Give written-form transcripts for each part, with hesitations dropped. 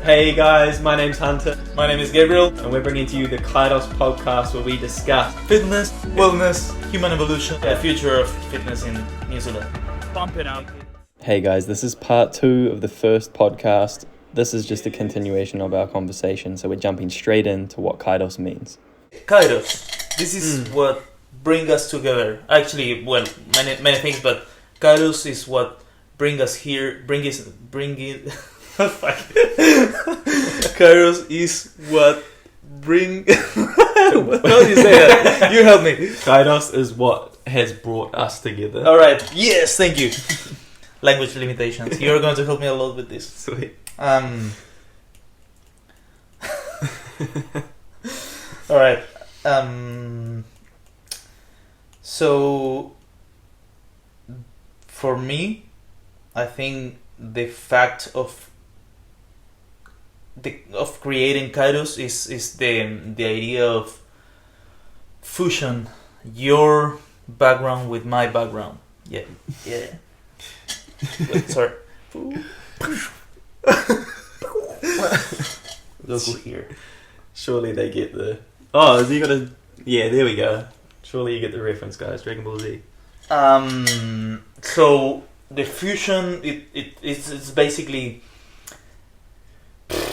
Hey guys, my name's Hunter. My name is Gabriel. And we're bringing to you the Kairos podcast where we discuss Fitness, wellness, human evolution, Yeah. the future of fitness in New Zealand. Bump it up. Hey guys, this is part 2 of the first podcast. This is just a continuation of our conversation, so we're jumping straight into what Kairos means. Kairos. This is what brings us together. Actually, well, many things, but Kairos is what bring us here. Bring it. Fuck. Kairos is what bring. How do you say that? You help me. Kairos is what has brought us together. All right. Yes, thank you. Language limitations. You're going to help me a lot with this. Sweet. All right. So for me, I think the fact of creating Kairos is the idea of fusion your background with my background. Yeah. Wait, sorry. Look here. Surely they get the... Oh, is he got a... Yeah, there we go. Surely you get the reference, guys. Dragon Ball Z. So the fusion, it's basically...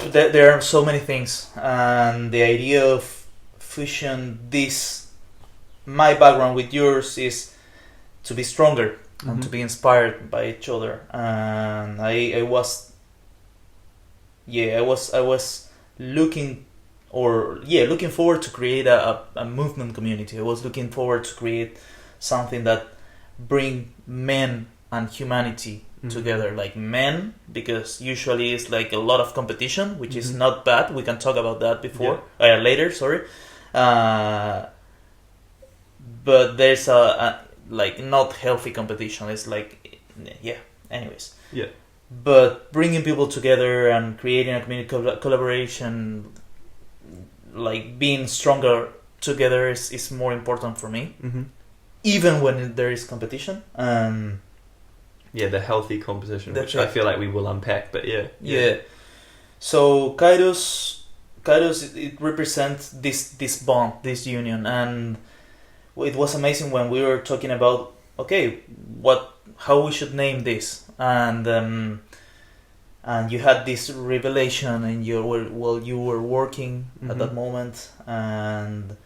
There are so many things, and the idea of fusion my background with yours is to be stronger and to be inspired by each other. And I was looking forward to create a movement community. I was looking forward to create something that bring men and humanity together, like men, because usually it's like a lot of competition, which is not bad. We can talk about that later. Sorry, but there's a like not healthy competition. It's like anyways. Yeah. But bringing people together and creating a community collaboration, like being stronger together, is more important for me, even when there is competition. Yeah, the healthy competition, That's which right. I feel like we will unpack, but yeah. So Kairos it represents this bond, this union, and it was amazing when we were talking about how we should name this, and you had this revelation, and you were working at that moment, and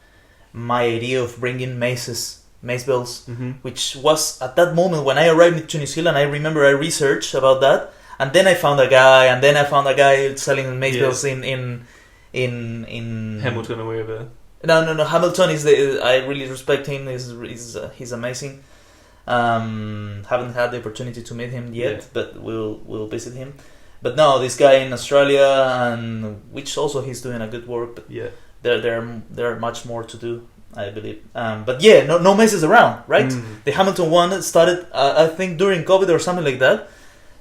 my idea of bringing mace bells, which was at that moment when I arrived to New Zealand. I remember I researched about that, and then I found a guy selling mace bells in Hamilton or wherever. No. Hamilton is I really respect him. He's amazing. Haven't had the opportunity to meet him yet, but we'll visit him. But no, this guy in Australia, and which also he's doing a good work. But there are much more to do, I believe. But no messes around, right? The Hamilton one started, I think, during COVID or something like that.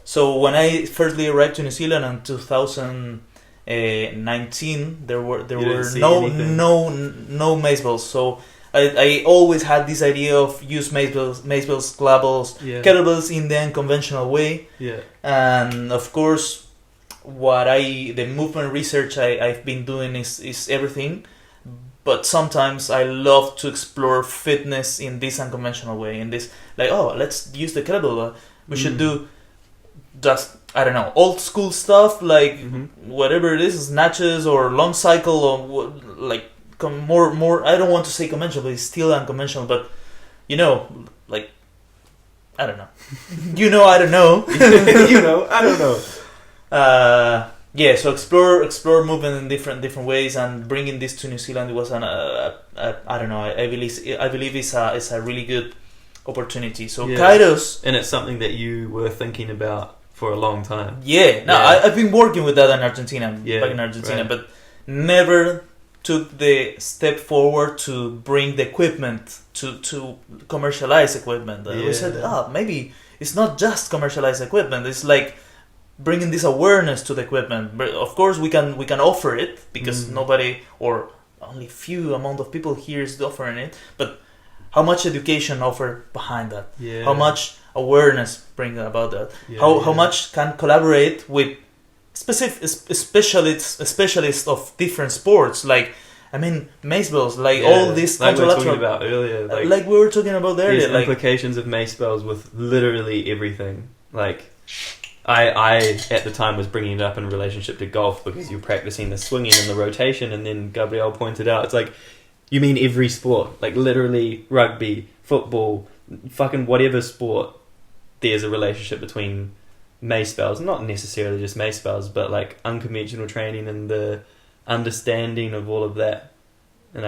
So when I firstly arrived to New Zealand in 2019, there were no mace bells. So I always had this idea of use mace bells, clapballs, kettlebells in the unconventional way. Yeah. And of course, the movement research I've been doing is everything. But sometimes I love to explore fitness in this unconventional way. In this, like, let's use the kettlebell. We should do just, I don't know, old school stuff, like whatever it is, snatches or long cycle, or like more. I don't want to say conventional, but it's still unconventional. But like, I don't know. I don't know. I don't know. So explore movement in different ways, and bringing this to New Zealand was I don't know. I believe it's a really good opportunity. So Kairos, and it's something that you were thinking about for a long time. I've been working with that in Argentina, back in Argentina, but never took the step forward to bring the equipment to commercialize equipment. We said, maybe it's not just commercialized equipment. It's like bringing this awareness to the equipment. But of course, we can offer it because nobody, or only few amount of people here is offering it. But how much education offer behind that? How much awareness bring about that? How much can collaborate with specialists of different sports. Like, I mean, mace balls, like all these like we were talking contralateral, about earlier. like we were talking about earlier. There's Like, implications of mace spells with literally everything. Like, I at the time was bringing it up in relationship to golf because you're practicing the swinging and the rotation, and then Gabriel pointed out, it's like, you mean every sport, like literally rugby, football, fucking whatever sport, there's a relationship between mace spells, not necessarily just mace spells, but like unconventional training and the understanding of all of that. And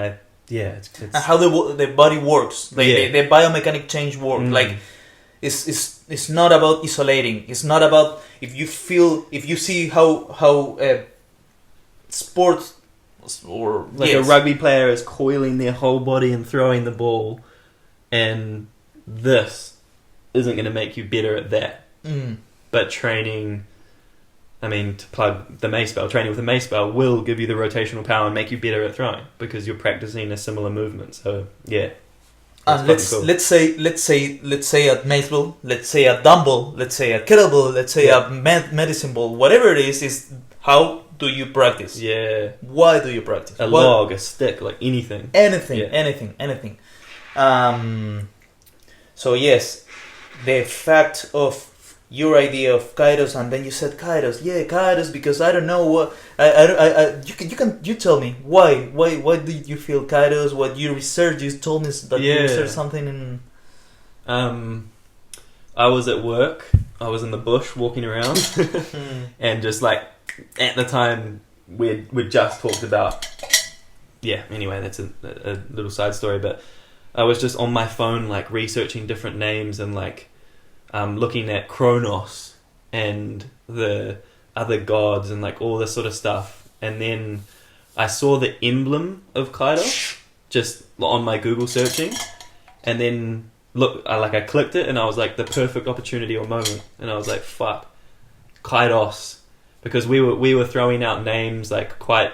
it's and how the body works, the biomechanic change work. Like, it's not about isolating. It's not about if you see how sports or like a rugby player is coiling their whole body and throwing the ball, and this isn't going to make you better at that. But training, I mean, to plug the mace spell, training with a mace spell will give you the rotational power and make you better at throwing because you're practicing a similar movement. So yeah. And let's say at mace ball, let's say at dumbbell, let's say at kettlebell, let's say at medicine ball, whatever it is how do you practice? Yeah. Why do you practice? A log, a stick, like anything. Anything. So yes, the fact of your idea of Kairos, and then you said Kairos, because I don't know what you tell me why did you feel Kairos? What you researched? You told me that you researched something in. I was at work. I was in the bush walking around, and just like at the time we just talked about. Yeah. Anyway, that's a little side story, but I was just on my phone like researching different names and like. Looking at Kronos and the other gods and like all this sort of stuff, and then I saw the emblem of Kairos just on my Google searching, and then I clicked it and I was like, the perfect opportunity or moment, and I was like, fuck, Kairos, because we were throwing out names like quite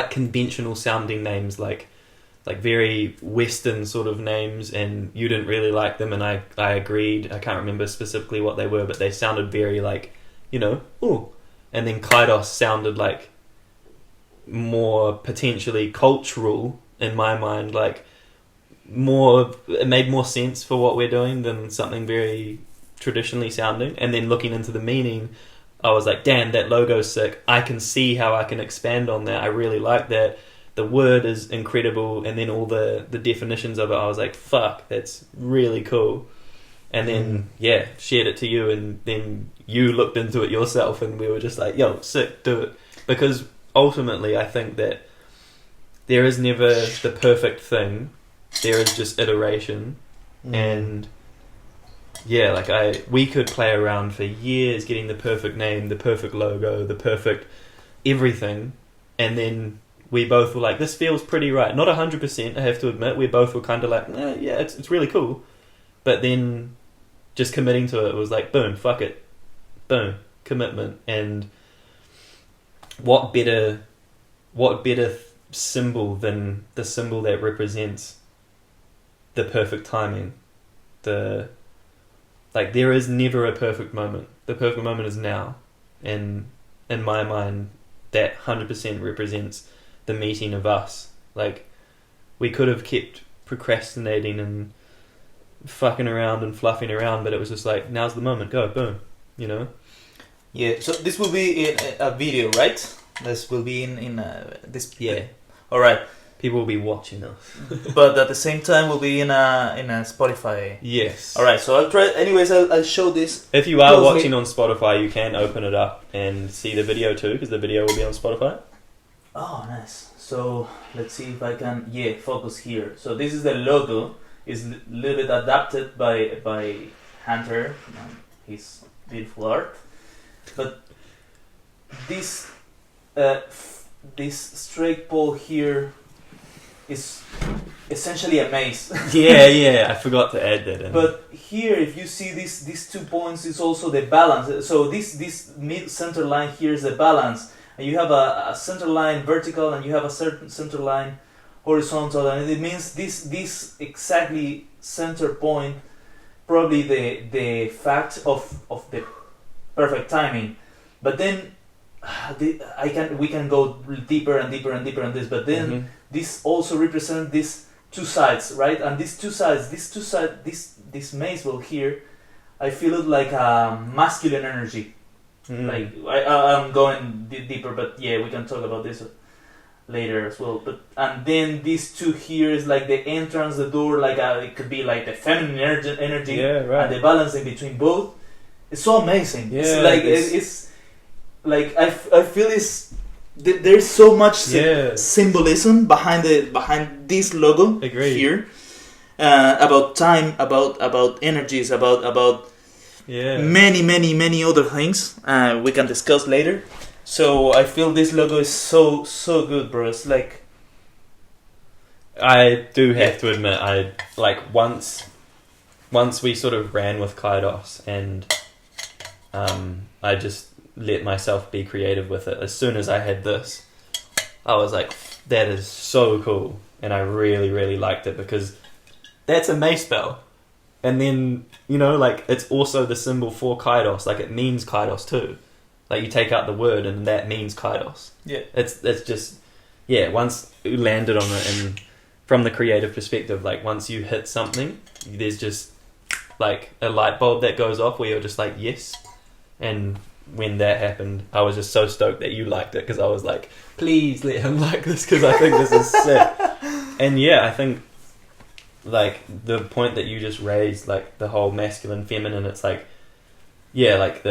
conventional sounding names, like very Western sort of names, and you didn't really like them, and I agreed. I can't remember specifically what they were, but they sounded very like, ooh. And then Kairos sounded like more potentially cultural in my mind, like it made more sense for what we're doing than something very traditionally sounding. And then looking into the meaning, I was like, damn, that logo's sick. I can see how I can expand on that. I really like that. The word is incredible, and then all the definitions of it, I was like, fuck, that's really cool. And then, shared it to you, and then you looked into it yourself, and we were just like, yo, sick, do it. Because ultimately, I think that there is never the perfect thing. There is just iteration. And, we could play around for years getting the perfect name, the perfect logo, the perfect everything, and then we both were like, this feels pretty right. Not 100%, I have to admit. We both were kind of like, it's really cool. But then just committing to it was like, boom, fuck it. Boom, commitment. And what better symbol than the symbol that represents the perfect timing? There is never a perfect moment. The perfect moment is now. And in my mind, that 100% represents the meeting of us. Like, we could have kept procrastinating and fucking around and fluffing around, but it was just like, now's the moment, go, boom, Yeah, so this will be in a video, right? This will be in this. Yeah. All right. People will be watching us. But at the same time, we'll be in a Spotify. Yes. All right. So I'll try. Anyways, I'll show this. If you are watching on Spotify, you can open it up and see the video too, because the video will be on Spotify. Oh, nice. So let's see if I can focus here. So this is the logo. It's a little bit adapted by Hunter, his beautiful art. But this straight pole here is essentially a maze. yeah, I forgot to add that in. But here, if you see these 2 points, is also the balance. So this mid center line here is the balance. And you have a center line vertical, and you have a certain center line horizontal, and it means this exactly center point, probably the fact of the perfect timing. But then we can go deeper and deeper and deeper on this. But then this also represents these two sides, right? And these two sides, this maze bell here, I feel it like a masculine energy. Like I'm going deeper, but yeah, we can talk about this later as well. But and then these two here is like the entrance, the door, like it could be like the feminine energy, and the balance in between both. It's so amazing. Yeah, it's like it's like I feel there's so much symbolism behind this logo here, about time, about energies, about many other things we can discuss later. So I feel this logo is so good, bro. It's like, I do have to admit, I like once we sort of ran with Kairos, and I just let myself be creative with it. As soon as I had this, I was like, that is so cool, and I really liked it, because that's a mace bell, and then, you know, like, it's also the symbol for Kairos. Like, it means Kairos too. Like, you take out the word and that means Kairos. Yeah. It's just, once you landed on it, and from the creative perspective, like, once you hit something, there's just like a light bulb that goes off where you're just like, yes. And when that happened, I was just so stoked that you liked it, because I was like, please let him like this, because I think this is sick. And I think, like, the point that you just raised, like, the whole masculine, feminine, it's like, like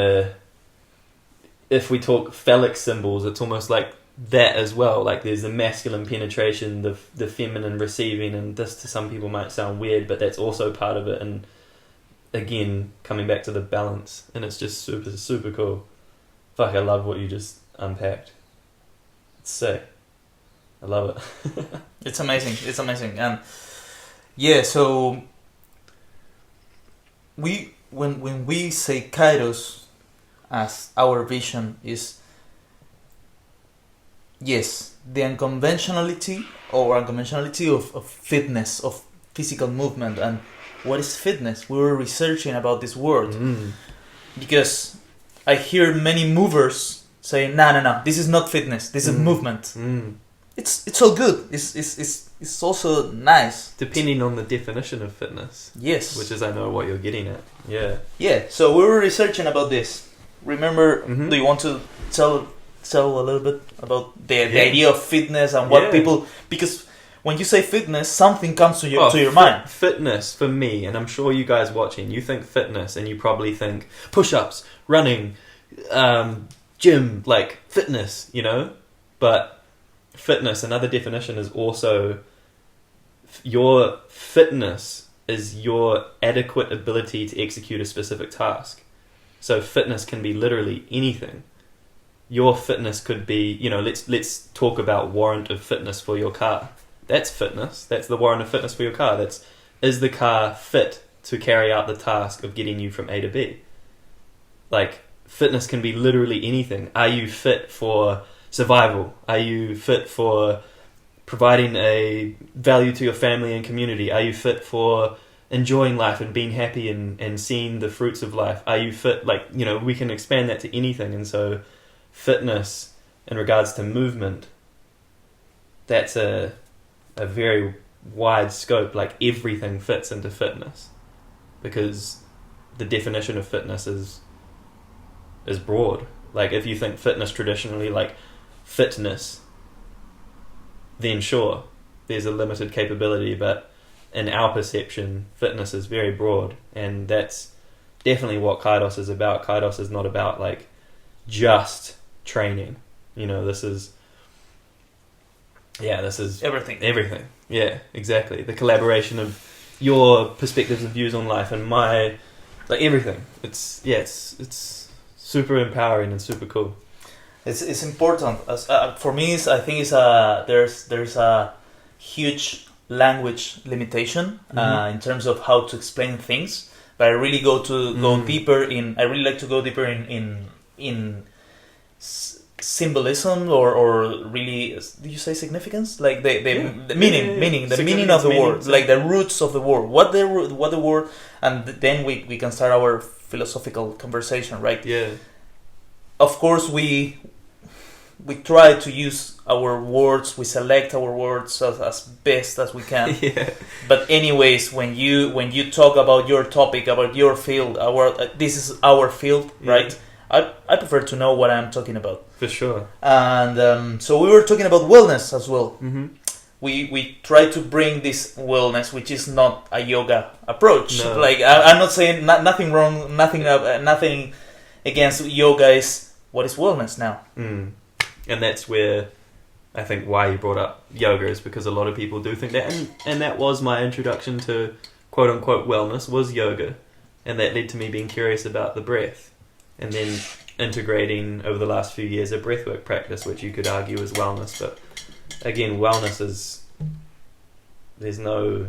if we talk phallic symbols, it's almost like that as well. Like, there's the masculine penetration, the feminine receiving, and this to some people might sound weird, but that's also part of it. And again, coming back to the balance, and it's just super cool. Fuck, I love what you just unpacked. It's sick. I love it. It's amazing. And so when we say Kairos as our vision is, the unconventionality of fitness, of physical movement. And what is fitness? We were researching about this word, because I hear many movers saying, no, this is not fitness, this is movement. It's all good. It's also nice, depending on the definition of fitness. Yes, which is, I know what you're getting at. Yeah. So we were researching about this. Remember, do you want to tell a little bit about the idea of fitness and what people, because when you say fitness, something comes to your mind. Fitness, for me, and I'm sure you guys watching, you think fitness and you probably think push-ups, running, gym, like fitness, you know? But fitness, another definition, is also your fitness is your adequate ability to execute a specific task. So fitness can be literally anything. Your fitness could be, let's talk about warrant of fitness for your car. That's fitness. That's the warrant of fitness for your car. Is the car fit to carry out the task of getting you from A to B? Like, fitness can be literally anything. Are you fit for survival? Are you fit for providing a value to your family and community? Are you fit for enjoying life and being happy and seeing the fruits of life? Are you fit? Like, we can expand that to anything. And so fitness in regards to movement, that's a very wide scope. Like, everything fits into fitness, because the definition of fitness is broad. Like, if you think fitness traditionally like fitness, then sure, there's a limited capability, but in our perception, fitness is very broad, and that's definitely what Kairos is about. Kairos is not about like just training. This is everything. Yeah, exactly. The collaboration of your perspectives and views on life and my, like, everything. It's super empowering and super cool. It's important. For me, I think there's a huge language limitation in terms of how to explain things, but I really go deeper in. I really like to go deeper in symbolism or really. Do you say significance? Like the meaning of the word, like the roots of the word. What the word, and then we can start our philosophical conversation, right? Yeah. of course, we try to use our words. We select our words as best as we can. Yeah. But anyways, when you talk about your topic, about your field, this is our field, right? I prefer to know what I'm talking about. For sure. And so we were talking about wellness as well. Mm-hmm. We try to bring this wellness, which is not a yoga approach. No. Like I'm not saying nothing wrong, nothing against yoga. Is what is wellness now? And that's where I think why you brought up yoga is because a lot of people do think that, and that was my introduction to quote unquote wellness was yoga, and that led to me being curious about the breath, and then integrating over the last few years a breathwork practice, which you could argue is wellness. But again, wellness is there's no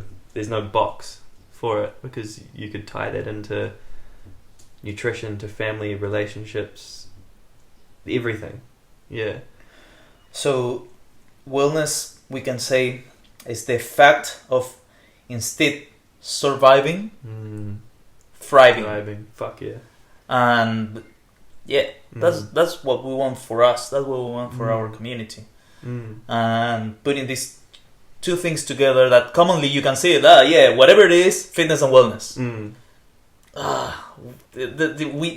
box for it because you could tie that into nutrition, to family, relationships, everything. Yeah. So, wellness, we can say, is the fact of instead surviving, thriving. Fuck yeah. And yeah, that's what we want for us. That's what we want for our community. And putting these two things together that commonly you can say that whatever it is, fitness and wellness.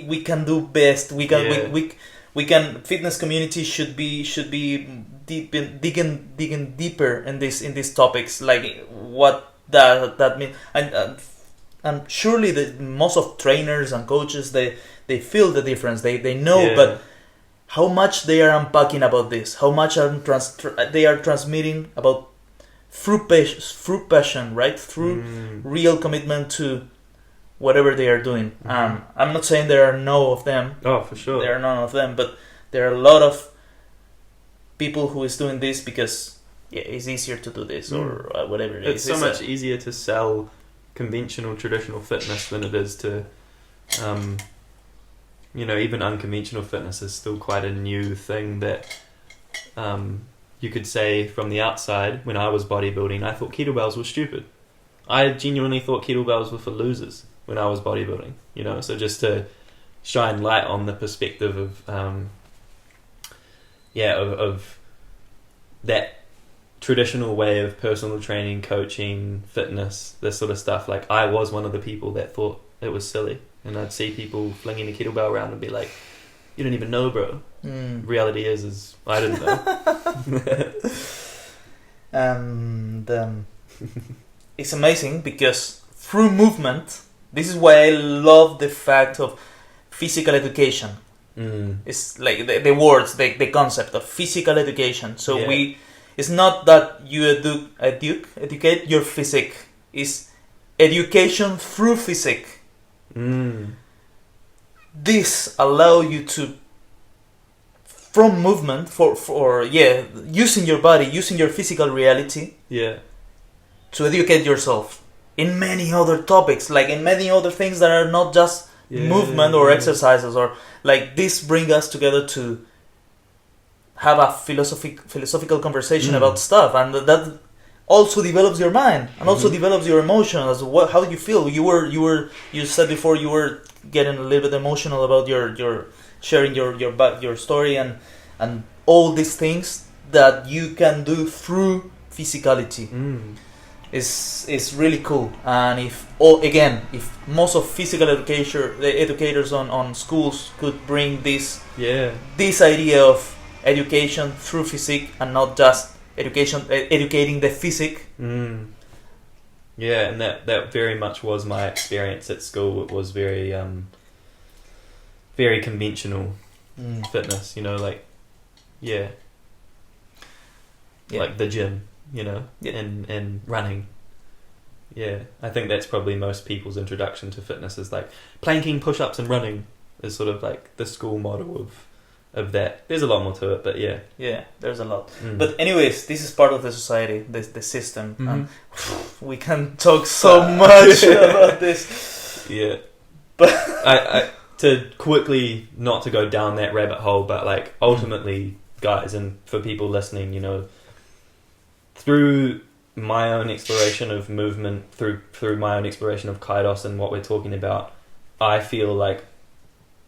We can do best. We can fitness community should be digging deeper in these topics, like what that means. And surely most of trainers and coaches they feel the difference. They know, but how much they are unpacking about this, how much they are transmitting about through passion, right? Through real commitment to whatever they are doing. I'm not saying there are no of them. Oh, for sure. There are none of them, but there are a lot of people who is doing this because it's easier to do this or whatever it is. It's so much easier to sell conventional, traditional fitness than it is to, even unconventional fitness is still quite a new thing that you could say from the outside. When I was bodybuilding, I thought kettlebells were stupid. I genuinely thought kettlebells were for losers when I was bodybuilding, so just to shine light on the perspective of that traditional way of personal training, coaching, fitness, this sort of stuff. Like, I was one of the people that thought it was silly, and I'd see people flinging a kettlebell around and be like, you don't even know, bro. Reality is I didn't know. And it's amazing because through movement, this is why I love the fact of physical education. It's like the words, the concept of physical education. So it's not that you educate your physique. It's education through physique. This allow you to, from movement, for using your body, using your physical reality, to educate yourself in many other topics, like in many other things that are not just movement or exercises, or like this bring us together to have a philosophical conversation about stuff, and that also develops your mind and also develops your emotions. How you feel. You said before you were getting a little bit emotional about your sharing your story and all these things that you can do through physicality. Is really cool. And if most of physical educators on schools could bring this idea of education through physique and not just educating the physique. And that very much was my experience at school. It was very very conventional fitness, like like the gym, and running. I think that's probably most people's introduction to fitness is like planking, push-ups and running is sort of like the school model of that. There's a lot more to it, but there's a lot. But anyways, this is part of the society, the system, and we can talk so much about this. But I to quickly, not to go down that rabbit hole, but like ultimately, guys, and for people listening, through my own exploration of movement, through my own exploration of Kairos and what we're talking about, I feel like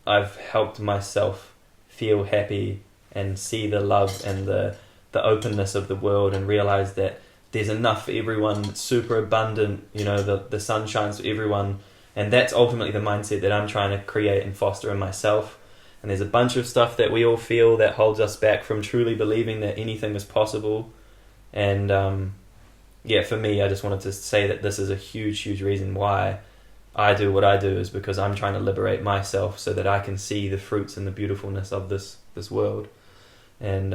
I've helped myself feel happy and see the love and the openness of the world and realize that there's enough for everyone. It's super abundant, the sun shines for everyone, and that's ultimately the mindset that I'm trying to create and foster in myself. And there's a bunch of stuff that we all feel that holds us back from truly believing that anything is possible. And for me, I just wanted to say that this is a huge reason why I do what I do, is because I'm trying to liberate myself so that I can see the fruits and the beautifulness of this world. And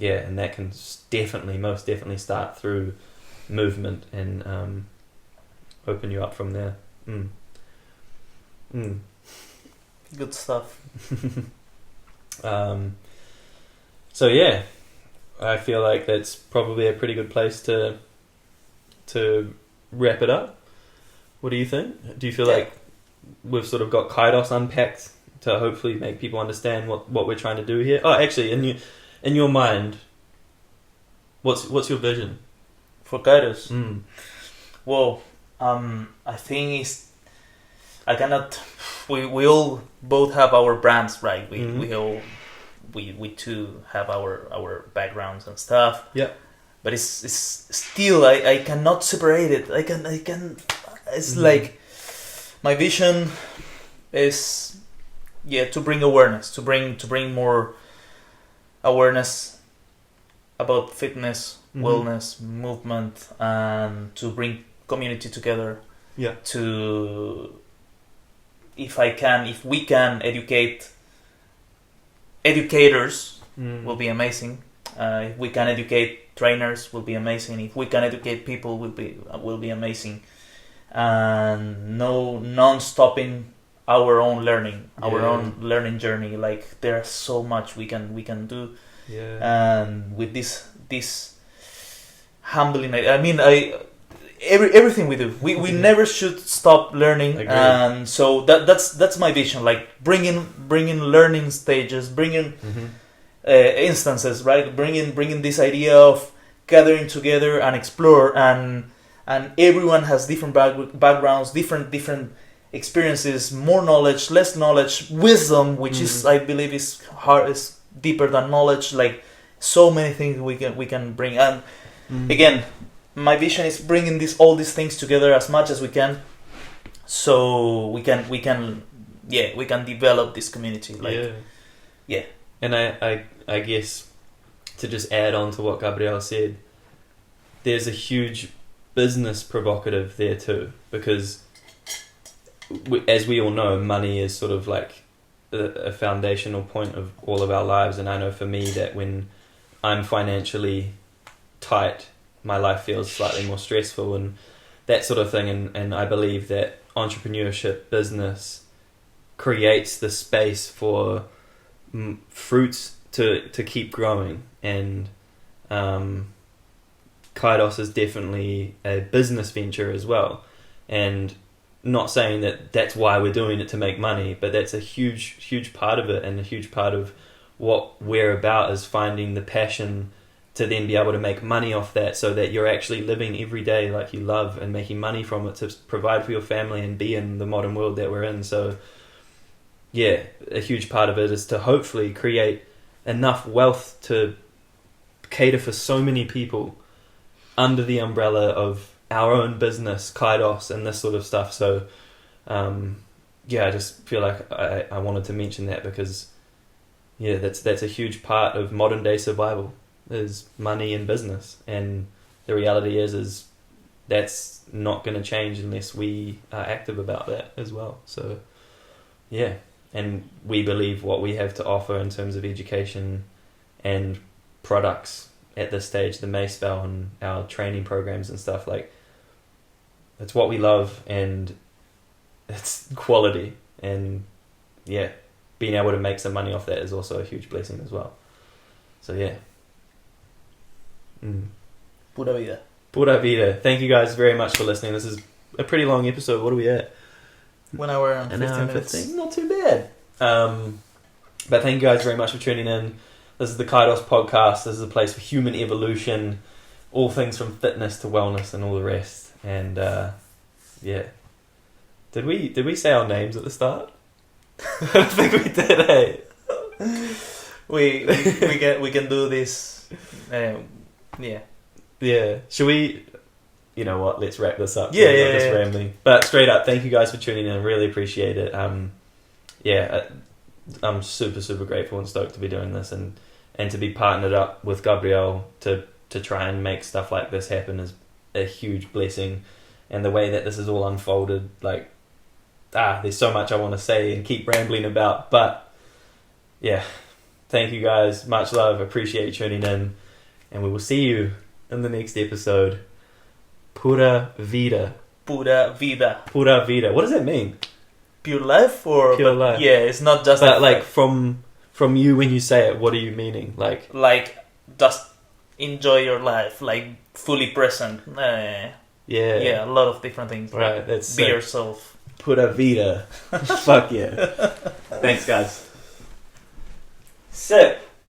and that can most definitely start through movement and open you up from there. Good stuff. So yeah, I feel like that's probably a pretty good place to wrap it up. What do you think? Do you feel like we've sort of got Kairos unpacked to hopefully make people understand what we're trying to do here? Oh, actually, in your mind, what's your vision for Kairos? Well, I think I cannot. We all both have our brands, right? We too have our backgrounds and stuff. Yeah. But it's still I cannot separate it. I can. It's like my vision is to bring awareness, to bring more awareness about fitness, wellness, movement, and to bring community together. Yeah. If we can educate educators, will be amazing. If we can educate trainers, will be amazing. If we can educate people, will be amazing. And non-stopping our own learning, our own learning journey. Like there's so much we can do. Yeah. And with this humbling, everything we do, we never should stop learning. Agreed. And so that's my vision, like bringing learning stages, bringing instances, right? Bringing this idea of gathering together and explore, and everyone has different backgrounds, different experiences, more knowledge, less knowledge, wisdom, which is, I believe, is deeper than knowledge. Like so many things we can bring, and again, my vision is bringing all these things together as much as we can, so we can develop this community. And I guess to just add on to what Gabriel said, there's a huge business provocative there too, because as we all know, money is sort of like a foundational point of all of our lives. And I know for me that when I'm financially tight, my life feels slightly more stressful and that sort of thing. And I believe that entrepreneurship, business, creates the space for fruits to keep growing. And Kairos is definitely a business venture as well. And not saying that that's why we're doing it to make money, but that's a huge part of it, and a huge part of what we're about is finding the passion to then be able to make money off that, so that you're actually living every day like you love and making money from it to provide for your family and be in the modern world that we're in. So yeah, a huge part of it is to hopefully create enough wealth to cater for so many people under the umbrella of our own business, Kairos, and this sort of stuff. So I just feel like I wanted to mention that, because that's a huge part of modern day survival, is money and business. And the reality is that's not going to change unless we are active about that as well. So yeah, and we believe what we have to offer in terms of education and products at this stage, the Mayspell and our training programs and stuff, like it's what we love, and it's quality, and being able to make some money off that is also a huge blessing as well. So Pura vida. Pura vida. Thank you guys very much for listening. This is a pretty long episode. What are we at? 1 hour and 15 minutes. 15? Not too bad. But thank you guys very much for tuning in. This is the Kairos podcast. This is a place for human evolution, all things from fitness to wellness and all the rest. And did we say our names at the start? I don't think we did, hey? we can do this. Yeah. Should we? You know what? Let's wrap this up. Yeah. Just rambling. But straight up, thank you guys for tuning in. I really appreciate it. I'm super grateful and stoked to be doing this and to be partnered up with Gabriel to try and make stuff like this happen is a huge blessing. And the way that this is all unfolded, like, there's so much I want to say and keep rambling about. But yeah, thank you guys. Much love. Appreciate you tuning in, and we will see you in the next episode. Pura vida. Pura vida. Pura vida. What does that mean? Pure life or pure life? Yeah, it's not just. But like from you when you say it, what are you meaning? Like just enjoy your life, like fully present. Yeah, a lot of different things. Right, that's be yourself. Pura vida. Fuck yeah. Thanks, guys. Sick.